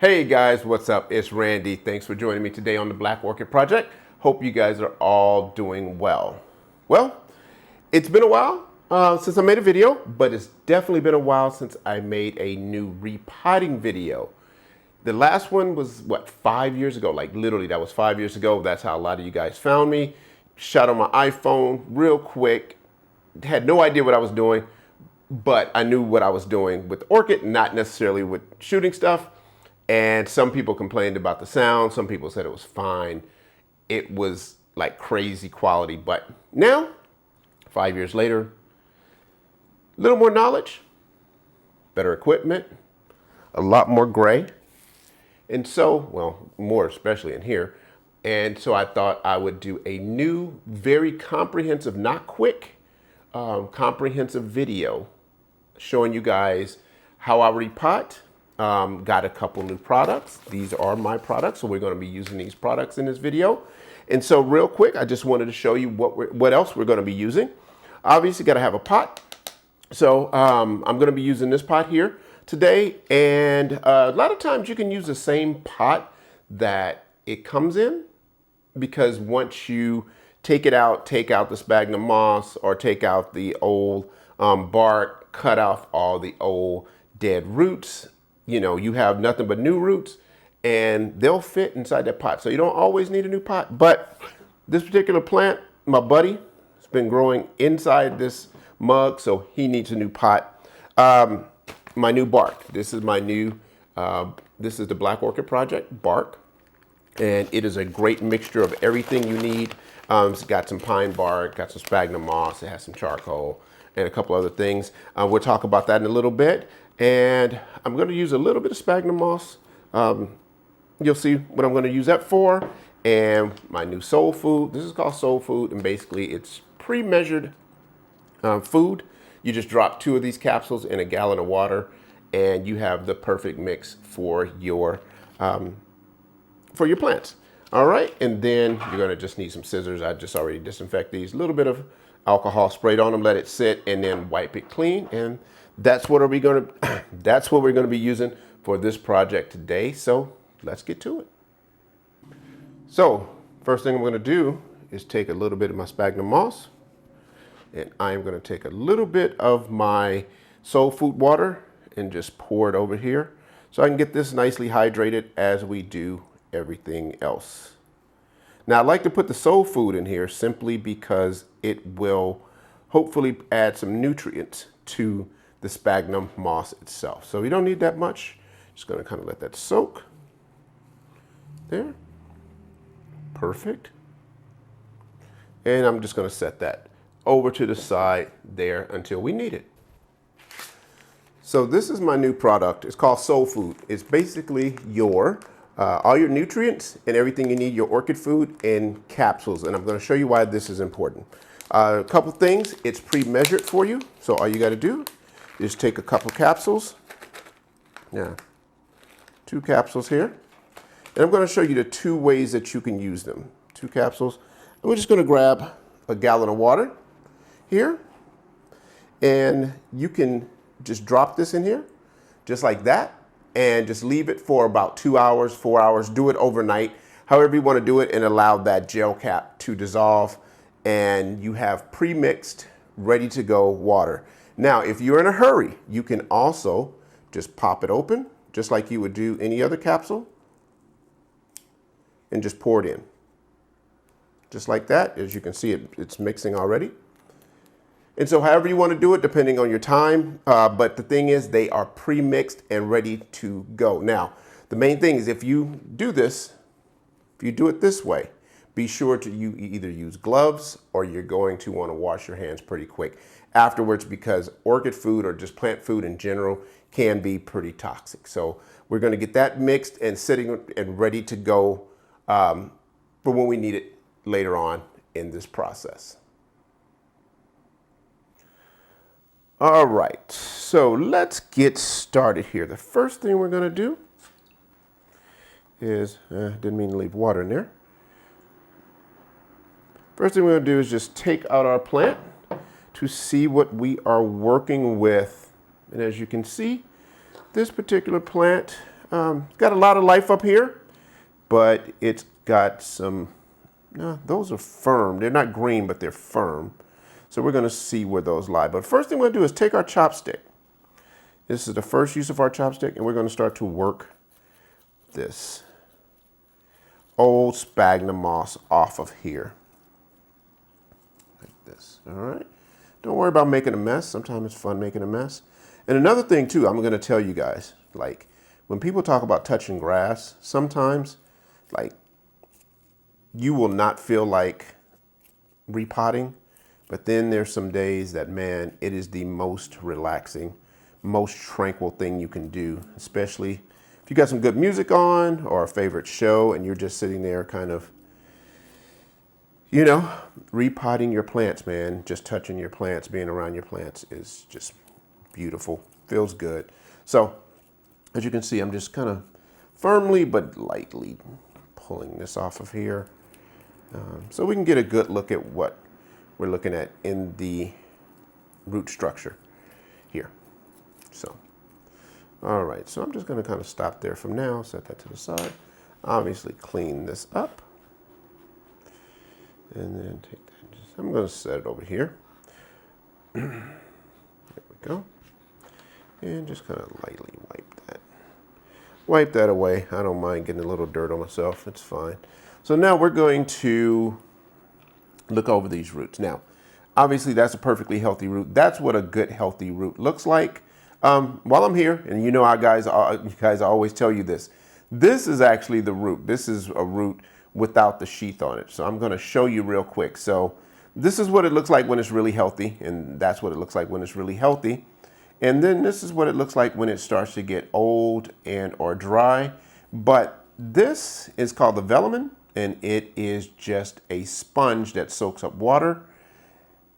Hey guys, what's up? It's Randy. Thanks for joining me today on the Black Orchid Project. Hope you guys are all doing well. Well, it's been a while since I made a video, but it's definitely been a while since I made a new repotting video. The last one was, what, 5 years ago? Like literally, that was 5 years ago. That's how a lot of you guys found me. Shot on my iPhone real quick. Had no idea what I was doing, but I knew what I was doing with Orchid, not necessarily with shooting stuff. And some people complained about the sound. Some people said it was fine. It was like crazy quality. But now, 5 years later, a little more knowledge, better equipment, a lot more gray. And so, well, more especially in here. And so I thought I would do a new, very comprehensive, not quick, comprehensive video showing you guys how I repot. Got a couple new products. These are my products, so we're going to be using these products in this video. And so real quick, I just wanted to show you what else we're going to be using. Obviously, got to have a pot. So I'm going to be using this pot here today. And a lot of times you can use the same pot that it comes in, because once you take it out, take out the sphagnum moss or take out the old bark, cut off all the old dead roots, you know, you have nothing but new roots and they'll fit inside that pot. So you don't always need a new pot. But this particular plant, my buddy, has been growing inside this mug, so he needs a new pot. My new bark. This is my new, this is the Black Orchid Project bark. And it is a great mixture of everything you need. It's got some pine bark, got some sphagnum moss, it has some charcoal, and a couple other things. We'll talk about that in a little bit. And I'm going to use a little bit of sphagnum moss. You'll see what I'm going to use that for. And my new soul food. This is called soul food, and basically it's pre-measured food. You just drop 2 of these capsules in a gallon of water, and you have the perfect mix for your plants. All right, and then you're going to just need some scissors. I just already disinfect these. A little bit of alcohol sprayed on them, let it sit, and then wipe it clean. And that's what we're going to be using for this project today. So let's get to it. So first thing I'm going to do is take a little bit of my sphagnum moss, and I am going to take a little bit of my soul food water and just pour it over here so I can get this nicely hydrated as we do everything else. Now I like to put the soul food in here simply because it will hopefully add some nutrients to the sphagnum moss itself. So we don't need that much. Just going to kind of let that soak. There. Perfect. And I'm just going to set that over to the side there until we need it. So this is my new product. It's called Soul Food. It's basically your all your nutrients and everything you need, your orchid food in capsules. And I'm going to show you why this is important. A couple things. It's pre-measured for you. So all you got to do is take a couple capsules. Yeah, 2 capsules here. And I'm going to show you the 2 ways that you can use them. 2 capsules. And we're just going to grab a gallon of water here. And you can just drop this in here, just like that. And just leave it for about 2 hours, 4 hours. Do it overnight, however you want to do it, and allow that gel cap to dissolve. And you have pre-mixed, ready to go water. Now, if you're in a hurry, you can also just pop it open, just like you would do any other capsule, and just pour it in. Just like that. As you can see, it's mixing already. And so however you want to do it, depending on your time. But the thing is, they are pre-mixed and ready to go. Now, the main thing is if you do this, if you do it this way, be sure to either use gloves or you're going to want to wash your hands pretty quick afterwards, because orchid food or just plant food in general can be pretty toxic. So we're going to get that mixed and sitting and ready to go for when we need it later on in this process. All right, so let's get started here. The first thing we're going to do is, didn't mean to leave water in there. First thing we're going to do is just take out our plant to see what we are working with. And as you can see, this particular plant, got a lot of life up here, but it's got some, no, those are firm. They're not green, but they're firm. So we're going to see where those lie. But first thing we're going to do is take our chopstick. This is the first use of our chopstick, and we're going to start to work this old sphagnum moss off of here. Like this, all right? Don't worry about making a mess. Sometimes it's fun making a mess. And another thing too, I'm going to tell you guys, like when people talk about touching grass, sometimes like you will not feel like repotting, but then there's some days that, man, it is the most relaxing, most tranquil thing you can do, especially if you got some good music on or a favorite show and you're just sitting there kind of, you know, repotting your plants, man. Just touching your plants, being around your plants is just beautiful, feels good. So as you can see, I'm just kind of firmly but lightly pulling this off of here so we can get a good look at what we're looking at in the root structure here. So, all right, so I'm just going to kind of stop there from now, set that to the side, obviously clean this up, and then take that. I'm going to set it over here. There we go. And just kind of lightly wipe that away. I don't mind getting a little dirt on myself. It's fine. So now we're going to look over these roots. Now, obviously that's a perfectly healthy root. That's what a good healthy root looks like. While I'm here, and you know you guys always tell you this. This is actually the root. This is a root without the sheath on it. So I'm going to show you real quick. So this is what it looks like when it's really healthy, and that's what it looks like when it's really healthy. And then this is what it looks like when it starts to get old and or dry. But this is called the velamen, and it is just a sponge that soaks up water.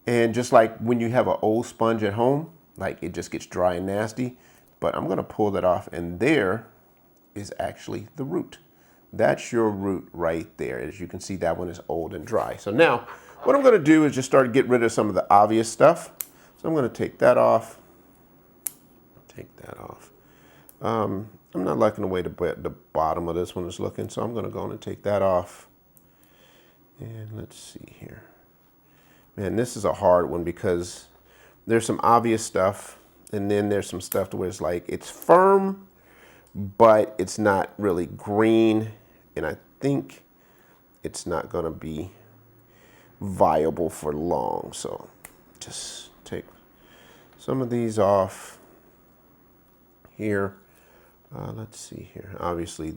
And just like when you have an old sponge at home, like it just gets dry and nasty. But I'm going to pull that off, and there is actually the root. That's your root right there. As you can see, that one is old and dry. So now what I'm going to do is just start to get rid of some of the obvious stuff. So I'm going to take that off. I'm not liking the way the bottom of this one is looking, so I'm going to go on and take that off. And let's see here. Man, this is a hard one because there's some obvious stuff, and then there's some stuff to where it's like it's firm, but it's not really green, and I think it's not going to be viable for long. So just take some of these off here. Let's see here. Obviously,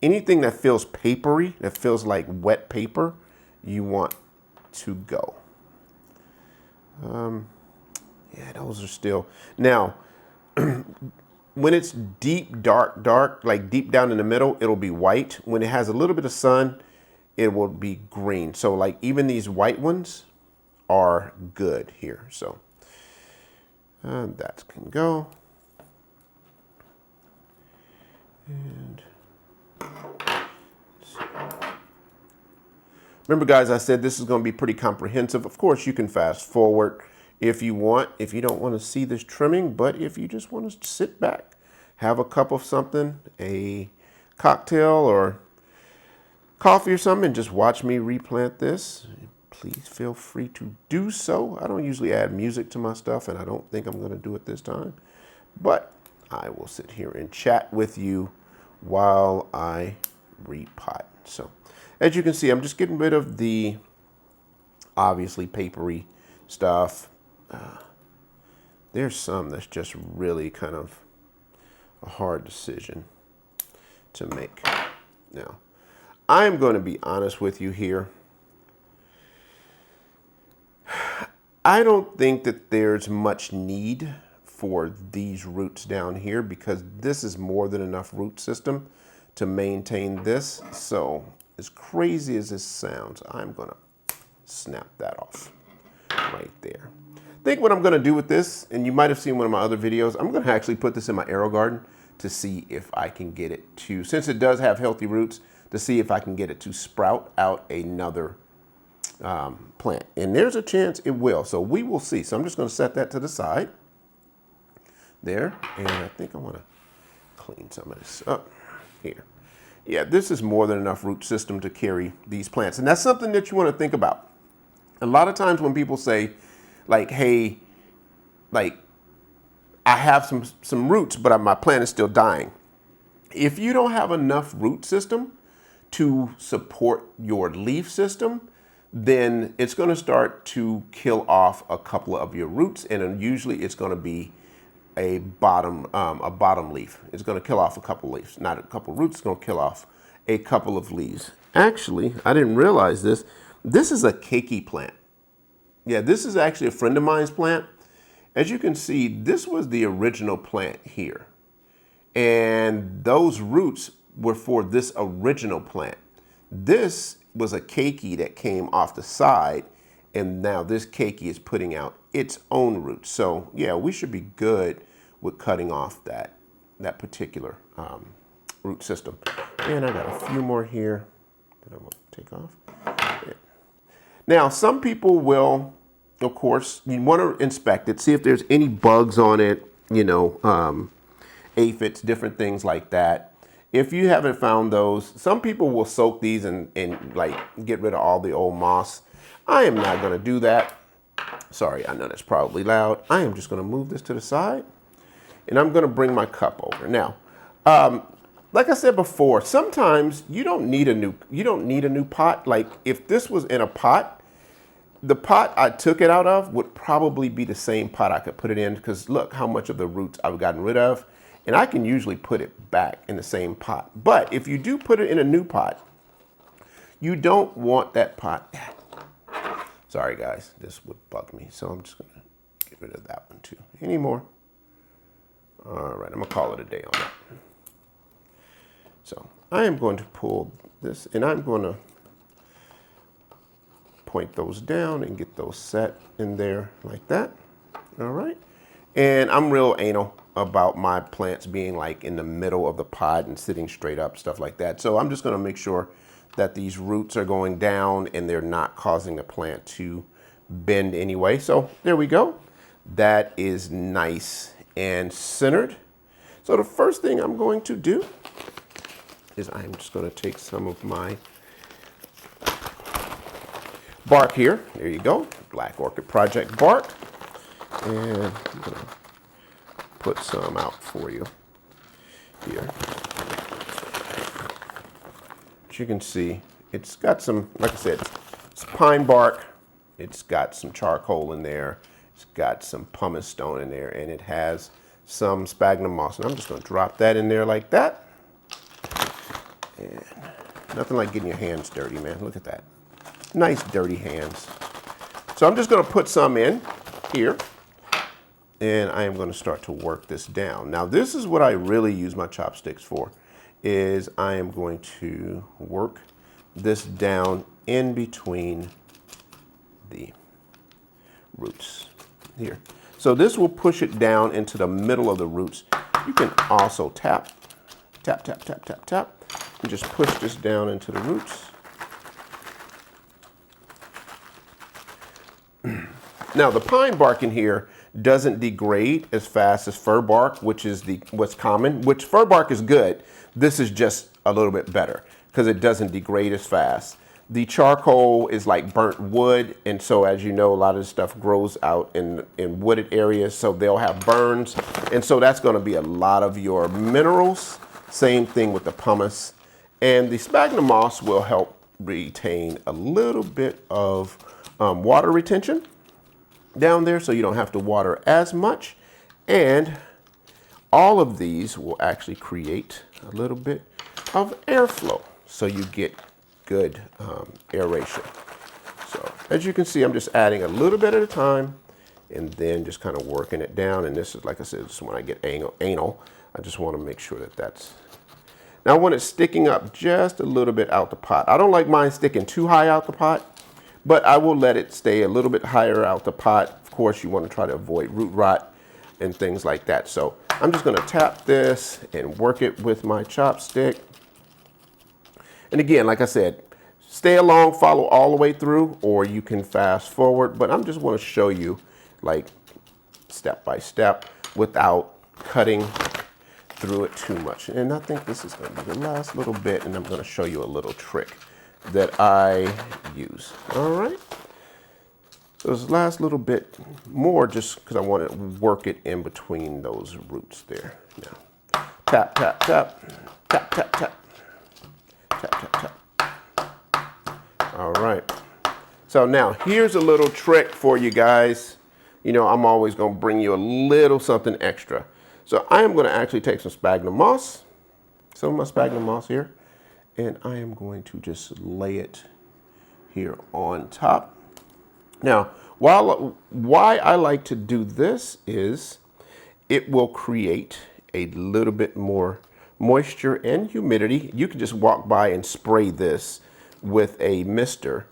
anything that feels papery, that feels like wet paper, you want to go. Yeah, those are still. Now, when it's deep, dark, like deep down in the middle, it'll be white. When it has a little bit of sun, it will be green. So like even these white ones are good here. So that can go. And remember, guys, I said this is going to be pretty comprehensive. Of course, you can fast forward if you want, if you don't want to see this trimming, but if you just want to sit back, have a cup of something, a cocktail or coffee or something, and just watch me replant this, please feel free to do so. I don't usually add music to my stuff, and I don't think I'm going to do it this time, but I will sit here and chat with you while I repot. So as you can see, I'm just getting rid of the obviously papery stuff. There's some that's just really kind of a hard decision to make. Now, I'm going to be honest with you here. I don't think that there's much need for these roots down here because this is more than enough root system to maintain this. So as crazy as this sounds, I'm going to snap that off right there. I think what I'm going to do with this, and you might have seen one of my other videos, I'm going to actually put this in my aero garden to see if I can get it to, since it does have healthy roots, to see if I can get it to sprout out another plant. And there's a chance it will. So we will see. So I'm just going to set that to the side there. And I think I want to clean some of this up here. Yeah, this is more than enough root system to carry these plants. And that's something that you want to think about. A lot of times when people say, like, hey, like, I have some roots, but my plant is still dying. If you don't have enough root system to support your leaf system, then it's going to start to kill off a couple of your roots, and then usually it's going to be a bottom leaf. It's going to kill off a couple leaves, not a couple roots. It's going to kill off a couple of leaves. Actually, I didn't realize this. This is a keiki plant. Yeah, this is actually a friend of mine's plant. As you can see, this was the original plant here. And those roots were for this original plant. This was a keiki that came off the side, and now this keiki is putting out its own roots. So yeah, we should be good with cutting off that particular root system. And I got a few more here that I'm gonna take off. Yeah. Now, some people will, of course, you want to inspect it, see if there's any bugs on it, you know, aphids, different things like that. If you haven't found those, some people will soak these and like get rid of all the old moss. I am not going to do that. Sorry, I know that's probably loud. I am just going to move this to the side, and I'm going to bring my cup over. Now, like I said before, sometimes you don't need a new pot. Like if this was in a pot, the pot I took it out of would probably be the same pot I could put it in, because look how much of the roots I've gotten rid of. And I can usually put it back in the same pot. But if you do put it in a new pot, you don't want that pot. Sorry guys, this would bug me. So I'm just gonna get rid of that one too. Any more? All right, I'm gonna call it a day on that. So I am going to pull this, and I'm gonna point those down and get those set in there like that. All right. And I'm real anal about my plants being like in the middle of the pot and sitting straight up, stuff like that. So I'm just going to make sure that these roots are going down and they're not causing the plant to bend anyway. So there we go. That is nice and centered. So the first thing I'm going to do is I'm just going to take some of my bark here. There you go. Black Orchid Project bark. And I'm going to put some out for you here. As you can see, it's got some, like I said, it's pine bark. It's got some charcoal in there. It's got some pumice stone in there, and it has some sphagnum moss. And I'm just going to drop that in there like that. And nothing like getting your hands dirty, man. Look at that. Nice dirty hands. So I'm just going to put some in here. And I am going to start to work this down. Now, this is what I really use my chopsticks for, is I am going to work this down in between the roots here. So this will push it down into the middle of the roots. You can also tap, tap, tap, tap, tap, tap, and just push this down into the roots. Now, the pine bark in here doesn't degrade as fast as fir bark, which is what's common, which fir bark is good. This is just a little bit better because it doesn't degrade as fast. The charcoal is like burnt wood, and so as you know, a lot of this stuff grows out in wooded areas, so they'll have burns, and so that's going to be a lot of your minerals. Same thing with the pumice, and the sphagnum moss will help retain a little bit of water retention down there, so you don't have to water as much. And all of these will actually create a little bit of airflow, so you get good aeration. So as you can see, I'm just adding a little bit at a time and then just kind of working it down. And this is, like I said, this is when I get anal. I just want to make sure that that's, now when it's sticking up just a little bit out the pot, I don't like mine sticking too high out the pot, but I will let it stay a little bit higher out the pot. Of course, you want to try to avoid root rot and things like that. So I'm just going to tap this and work it with my chopstick. And again, like I said, stay along, follow all the way through, or you can fast forward. But I'm just want to show you like step by step without cutting through it too much. And I think this is going to be the last little bit, and I'm going to show you a little trick that I use. All right. So this last little bit more just because I want to work it in between those roots there. Now, tap, tap, tap, tap, tap, tap, tap, tap, tap. All right. So now here's a little trick for you guys. You know, I'm always going to bring you a little something extra. So I am going to actually take some sphagnum moss, some of my sphagnum moss here, and I am going to just lay it here on top. Now, why I like to do this is it will create a little bit more moisture and humidity. You can just walk by and spray this with a mister,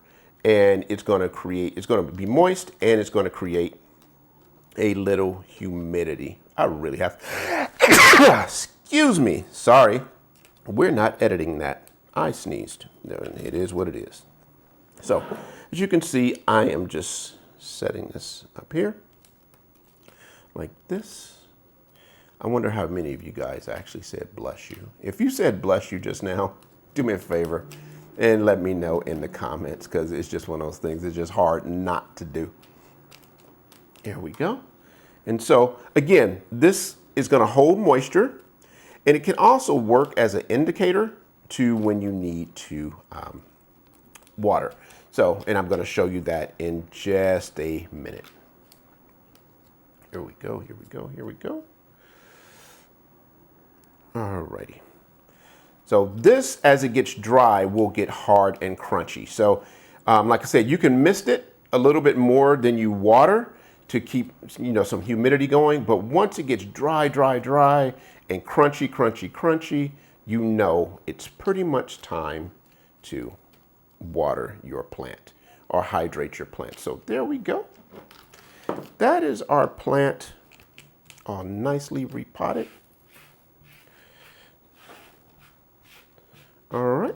and it's going to be moist, and it's going to create a little humidity. I really have, excuse me, sorry. We're not editing that. I sneezed. It is what it is. So, as you can see, I am just setting this up here like this. I wonder how many of you guys actually said bless you. If you said bless you just now, do me a favor and let me know in the comments, because it's just one of those things. It's just hard not to do. There we go. And so, again, this is going to hold moisture, and it can also work as an indicator to when you need to water. So, and I'm going to show you that in just a minute. Here we go, here we go, here we go. Alrighty. So this, as it gets dry, will get hard and crunchy. So, like I said, you can mist it a little bit more than you water to keep, you know, some humidity going. But once it gets dry, dry, dry, and crunchy, crunchy, crunchy, you know it's pretty much time to water your plant or hydrate your plant. So there we go. That is our plant all nicely repotted. All right.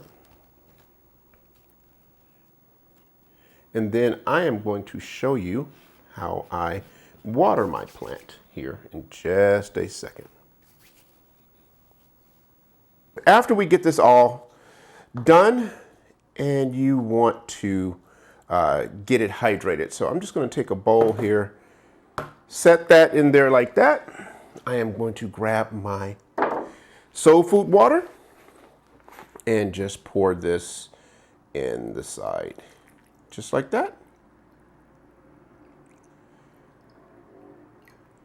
And then I am going to show you how I water my plant here in just a second. After we get this all done, and you want to get it hydrated. So I'm just going to take a bowl here, set that in there like that. I am going to grab my soul food water and just pour this in the side, just like that.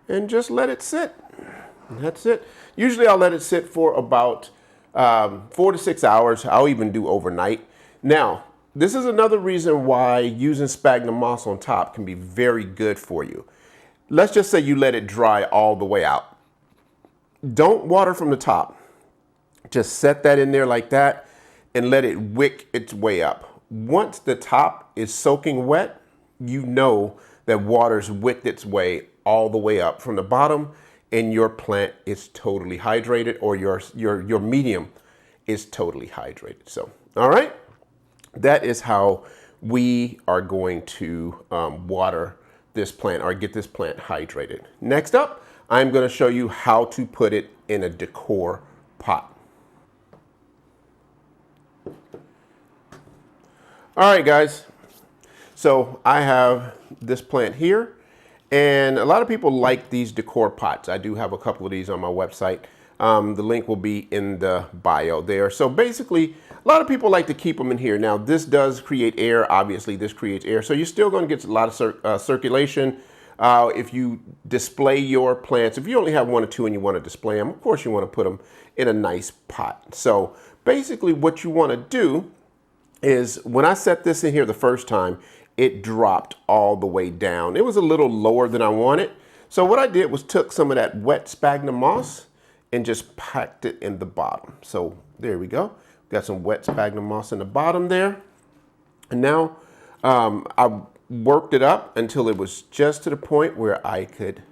And just let it sit. And that's it. Usually I'll let it sit for about 4 to 6 hours. I'll even do overnight. Now, this is another reason why using sphagnum moss on top can be very good for you. Let's just say you let it dry all the way out. Don't water from the top. Just set that in there like that and let it wick its way up. Once the top is soaking wet, you know that water's wicked its way all the way up from the bottom, and your plant is totally hydrated, or your medium is totally hydrated. So, all right. That is how we are going to water this plant or get this plant hydrated. Next up, I'm going to show you how to put it in a decor pot. All right, guys. So I have this plant here, and a lot of people like these decor pots. I do have a couple of these on my website. The link will be in the bio there. So basically, a lot of people like to keep them in here. Now, this does create air. Obviously, this creates air. So you're still going to get a lot of circulation. If you display your plants, if you only have 1 or 2 and you want to display them, of course, you want to put them in a nice pot. So basically, what you want to do is, when I set this in here the first time, it dropped all the way down. It was a little lower than I wanted. So what I did was took some of that wet sphagnum moss and just packed it in the bottom. So there we go. Got some wet sphagnum moss in the bottom there. And now I worked it up until it was just to the point where I could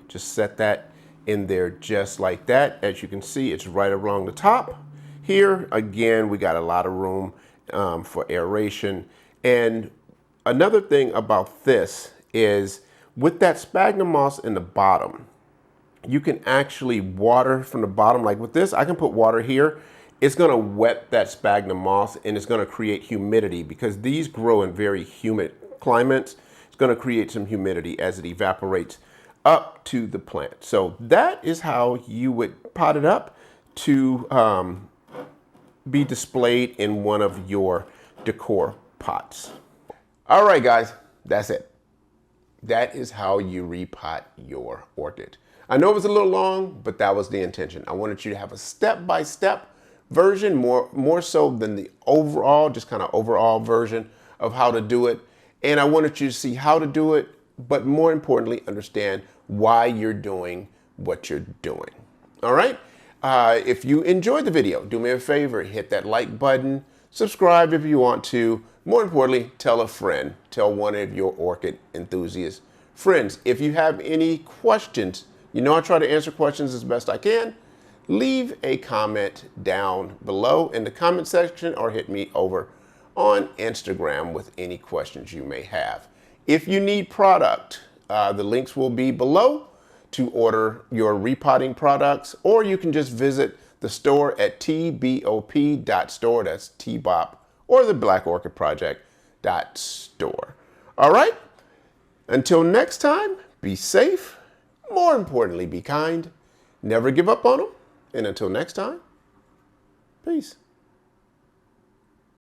just set that in there just like that. As you can see, it's right along the top. Here, again, we got a lot of room for aeration. And another thing about this is, with that sphagnum moss in the bottom, you can actually water from the bottom. Like with this, I can put water here. It's gonna wet that sphagnum moss and it's gonna create humidity because these grow in very humid climates. It's gonna create some humidity as it evaporates up to the plant. So that is how you would pot it up to be displayed in one of your decor pots. All right, guys, that's it. That is how you repot your orchid. I know it was a little long, but that was the intention. I wanted you to have a step-by-step version, more so than the overall, just kind of overall version of how to do it. And I wanted you to see how to do it, but more importantly, understand why you're doing what you're doing. All right? If you enjoyed the video, do me a favor, hit that like button, subscribe if you want to. More importantly, tell a friend, tell one of your orchid enthusiast friends. If you have any questions, you know I try to answer questions as best I can. Leave a comment down below in the comment section or hit me over on Instagram with any questions you may have. If you need product, the links will be below to order your repotting products, or you can just visit the store at tbop.store. That's tbop or the Black Orchid Project.store. All right. Until next time, be safe. More importantly, be kind. Never give up on them. And until next time, peace.